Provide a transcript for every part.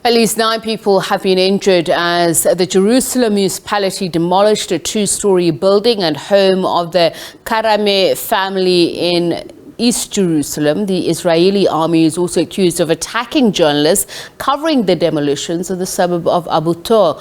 At least 9 people have been injured as the Jerusalem Municipality demolished a 2-story building and home of the Karameh family in East Jerusalem. The Israeli army is also accused of attacking journalists covering the demolitions of the suburb of Abu Tor.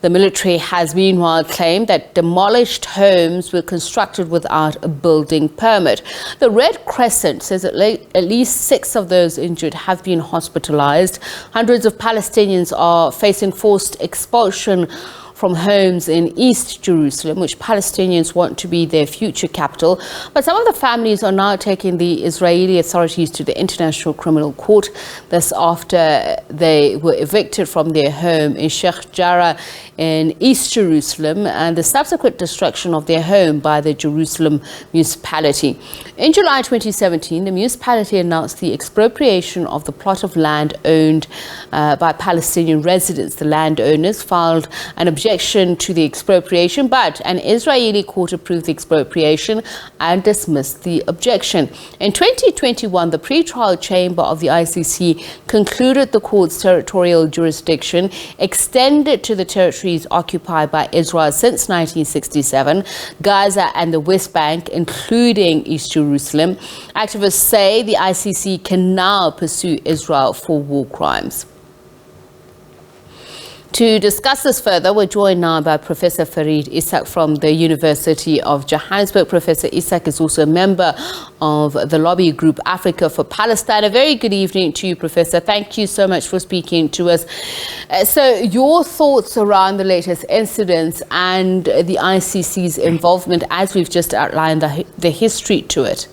The military has meanwhile claimed that demolished homes were constructed without a building permit. The Red Crescent says at least 6 of those injured have been hospitalized. Hundreds of Palestinians are facing forced expulsion from homes in East Jerusalem, which Palestinians want to be their future capital. But some of the families are now taking the Israeli authorities to the International Criminal Court. This after they were evicted from their home in Sheikh Jarrah in East Jerusalem and the subsequent destruction of their home by the Jerusalem Municipality. In July 2017, the municipality announced the expropriation of the plot of land owned by Palestinian residents. The landowners filed an objection to the expropriation, but an Israeli court approved the expropriation and dismissed the objection. In 2021, the pre-trial chamber of the ICC concluded the court's territorial jurisdiction extended to the territories occupied by Israel since 1967, Gaza and the West Bank, including East Jerusalem. Activists say the ICC can now pursue Israel for war crimes. To discuss this further, we're joined now by Professor Farid Esak from the University of Johannesburg. Professor Esak is also a member of the lobby group Africa for Palestine. A very good evening to you, Professor. Thank you so much for speaking to us. So your thoughts around the latest incidents and the ICC's involvement, as we've just outlined the history to it.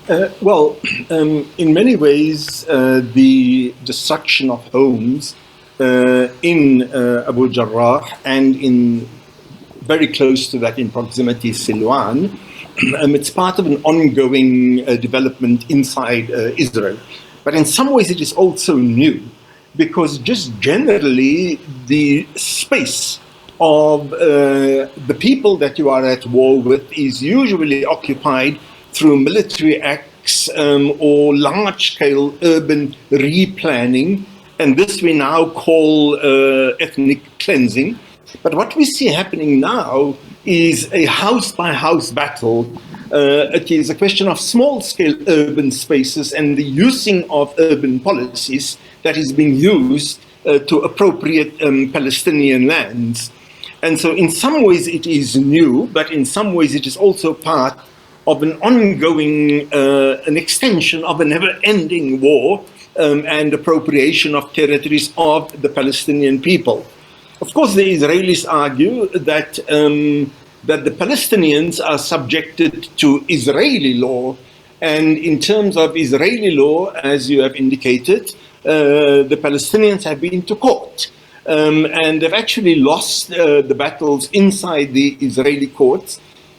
In many ways, the destruction of homes in Abu Jarrah and in very close to that in proximity Silwan, it's part of an ongoing development inside Israel. But in some ways it is also new, because just generally the space of the people that you are at war with is usually occupied through military acts or large-scale urban replanning, and this we now call ethnic cleansing. But what we see happening now is a house-by-house battle. It is a question of small-scale urban spaces and the using of urban policies that is being used to appropriate Palestinian lands. And so in some ways it is new, but in some ways it is also part of an ongoing, an extension of a never-ending war and appropriation of territories of the Palestinian people. Of course, the Israelis argue that, that the Palestinians are subjected to Israeli law, and in terms of Israeli law, as you have indicated, the Palestinians have been to court. And they've actually lost the battles inside the Israeli courts.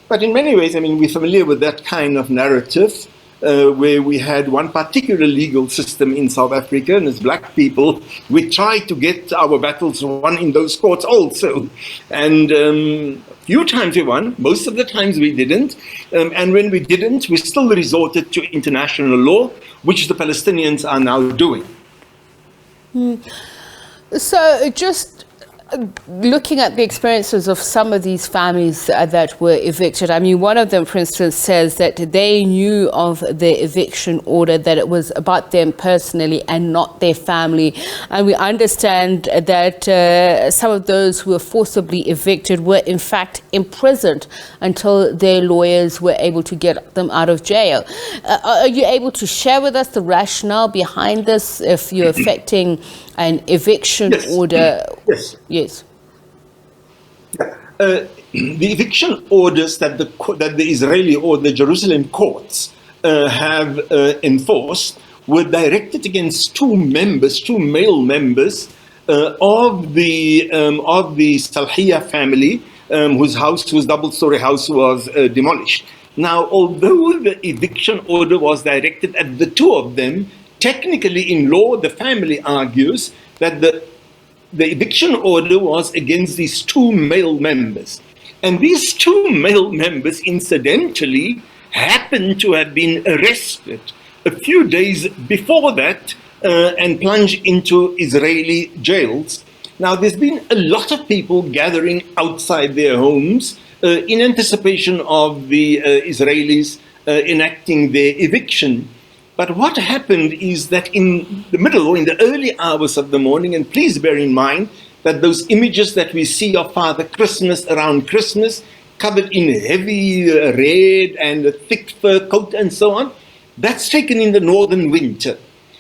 But in many ways, I mean, we're familiar with that kind of narrative, where we had one particular legal system in South Africa, and as black people, we tried to get our battles won in those courts also. And a few times we won, most of the times we didn't. And when we didn't, we still resorted to international law, which the Palestinians are now doing. So just looking at the experiences of some of these families that were evicted, I mean, one of them, for instance, says that they knew of the eviction order, that it was about them personally and not their family. And we understand that some of those who were forcibly evicted were in fact imprisoned until their lawyers were able to get them out of jail. Are you able to share with us the rationale behind this, if you're affecting an eviction order? Yes. The eviction orders that the Israeli or the Jerusalem courts have enforced were directed against two male members of the Salhiya family, whose double-story house was demolished. Now, although the eviction order was directed at the two of them, technically in law, the family argues that the eviction order was against these two male members. And these two male members, incidentally, happened to have been arrested a few days before that and plunge into Israeli jails. Now, there's been a lot of people gathering outside their homes in anticipation of the Israelis enacting their eviction. But what happened is that in the middle, or in the early hours of the morning, and please bear in mind that those images that we see of Father Christmas around Christmas, covered in heavy red and a thick fur coat and so on, that's taken in the northern winter.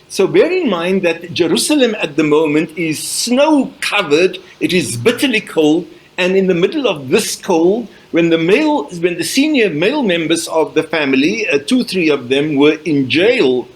So bear in mind that Jerusalem at the moment is snow-covered, it is bitterly cold, and in the middle of this cold, when the senior male members of the family, 2-3 of them, were in jail,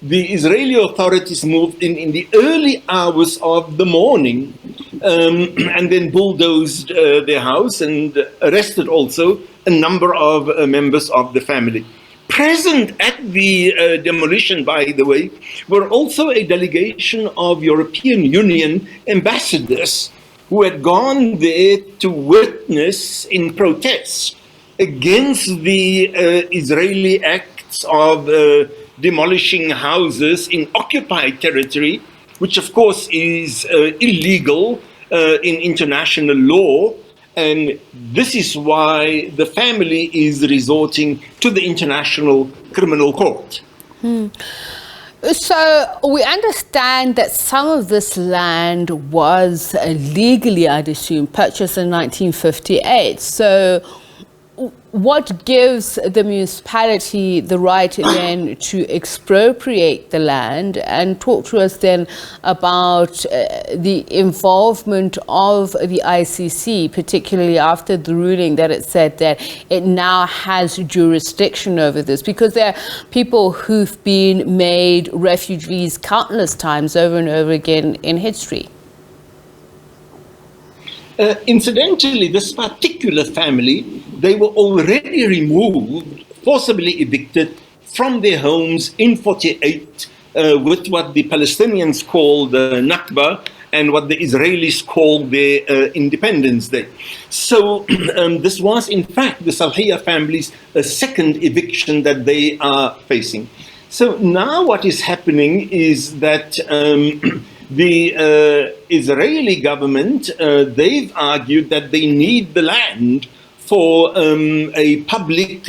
the Israeli authorities moved in the early hours of the morning and then bulldozed their house and arrested also a number of members of the family. Present at the demolition, by the way, were also a delegation of European Union ambassadors who had gone there to witness in protest against the Israeli acts of demolishing houses in occupied territory, which of course is illegal in international law. And this is why the family is resorting to the International Criminal Court. So we understand that some of this land was legally, I'd assume, purchased in 1958. So what gives the municipality the right then to expropriate the land? And talk to us then about the involvement of the ICC, particularly after the ruling that it said that it now has jurisdiction over this, because there are people who've been made refugees countless times over and over again in history. Incidentally, this particular family, they were already removed, forcibly evicted from their homes in 48 with what the Palestinians call the Nakba and what the Israelis call their Independence Day. So this was, in fact, the Salhiya family's second eviction that they are facing. So now what is happening is that the Israeli government, they've argued that they need the land for a public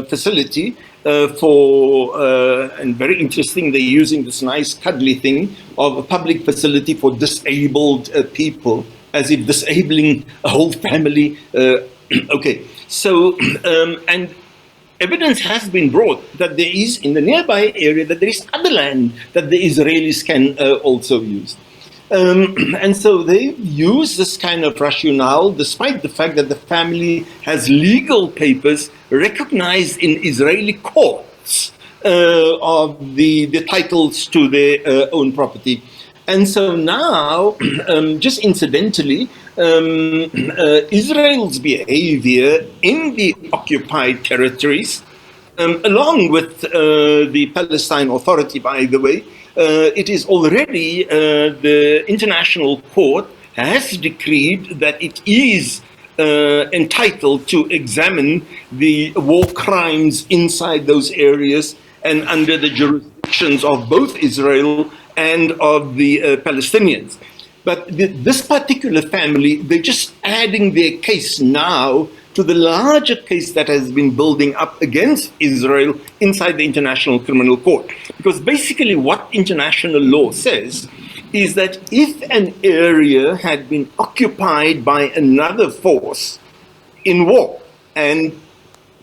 facility and very interesting, they're using this nice cuddly thing of a public facility for disabled people, as if disabling a whole family. Okay, so, and evidence has been brought that there is, in the nearby area, that there is other land that the Israelis can also use. And so they use this kind of rationale, despite the fact that the family has legal papers recognized in Israeli courts of the titles to their own property. And so now, just incidentally, Israel's behavior in the occupied territories, along with the Palestine Authority, by the way, it is already the International Court has decreed that it is entitled to examine the war crimes inside those areas and under the jurisdictions of both Israel and of the Palestinians. But this particular family, they're just adding their case now to the larger case that has been building up against Israel inside the International Criminal Court. Because basically what international law says is that if an area had been occupied by another force in war, and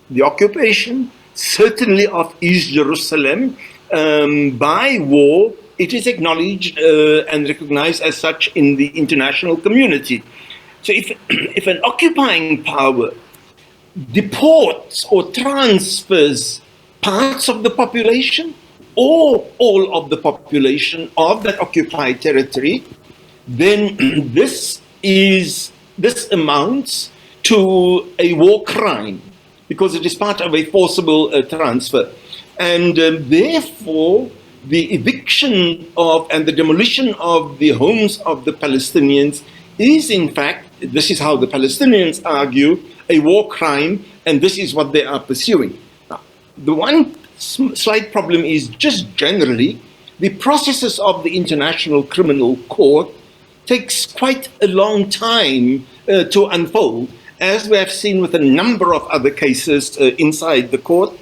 the occupation certainly of East Jerusalem by war, it is acknowledged and recognized as such in the international community. So if an occupying power deports or transfers parts of the population or all of the population of that occupied territory, then this amounts to a war crime because it is part of a forcible transfer. And therefore, the eviction of and the demolition of the homes of the Palestinians is, in fact, this is how the Palestinians argue, a war crime, and this is what they are pursuing. Now, the one slight problem is just generally the processes of the International Criminal Court takes quite a long time to unfold, as we have seen with a number of other cases inside the court.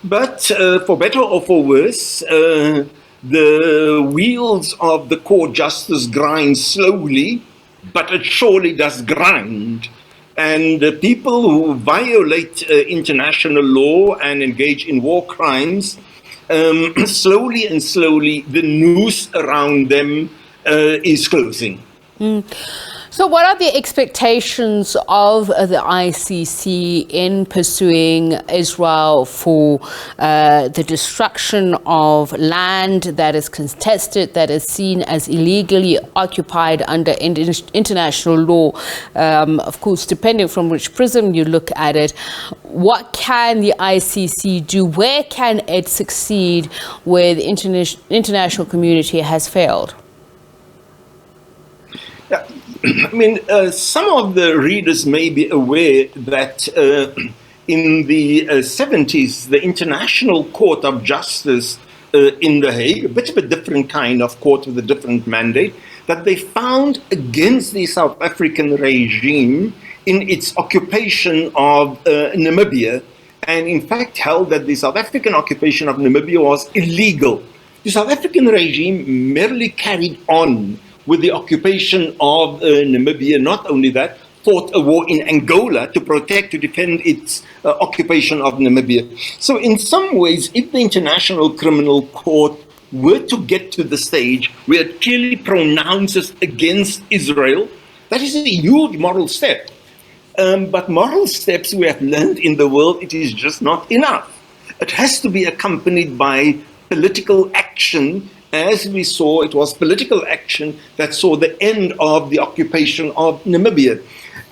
But for better or for worse, the wheels of the court justice grind slowly, but it surely does grind. And people who violate international law and engage in war crimes, slowly and slowly, the noose around them is closing. So what are the expectations of the ICC in pursuing Israel for the destruction of land that is contested, that is seen as illegally occupied under international law? Of course, depending from which prism you look at it, what can the ICC do? Where can it succeed where the international community has failed? Yeah. I mean, some of the readers may be aware that in the 70s, the International Court of Justice in The Hague, a bit of a different kind of court with a different mandate, that they found against the South African regime in its occupation of Namibia, and in fact held that the South African occupation of Namibia was illegal. The South African regime merely carried on with the occupation of Namibia. Not only that, fought a war in Angola to protect, to defend its occupation of Namibia. So in some ways, if the International Criminal Court were to get to the stage where it clearly pronounces against Israel, that is a huge moral step. But moral steps, we have learned in the world, it is just not enough. It has to be accompanied by political action. As we saw, it was political action that saw the end of the occupation of Namibia.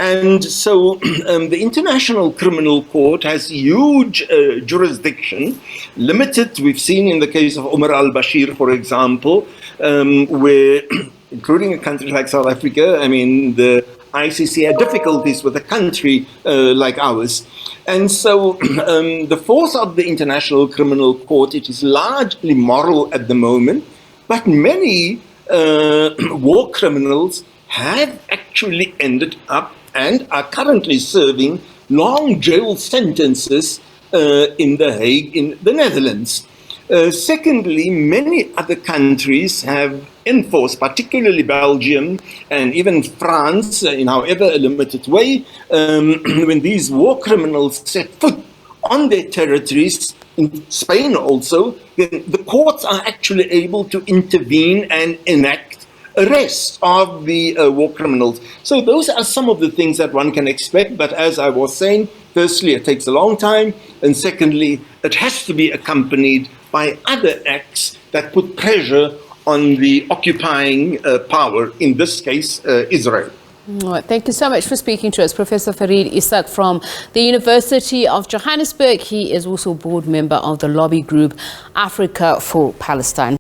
And so the International Criminal Court has huge jurisdiction, limited, we've seen in the case of Omar al-Bashir, for example, where, including a country like South Africa, I mean, the ICC had difficulties with a country like ours. And so the force of the International Criminal Court, it is largely moral at the moment, but many war criminals have actually ended up and are currently serving long jail sentences in The Hague, in the Netherlands. Secondly, many other countries have enforced, particularly Belgium and even France, in however a limited way, when these war criminals set foot on their territories, in Spain also, then the courts are actually able to intervene and enact arrest of the war criminals. So those are some of the things that one can expect. But as I was saying, firstly, it takes a long time. And secondly, it has to be accompanied by other acts that put pressure on the occupying power, in this case, Israel. All right, thank you so much for speaking to us, Professor Farid Esak from the University of Johannesburg. He is also board member of the lobby group Africa for Palestine.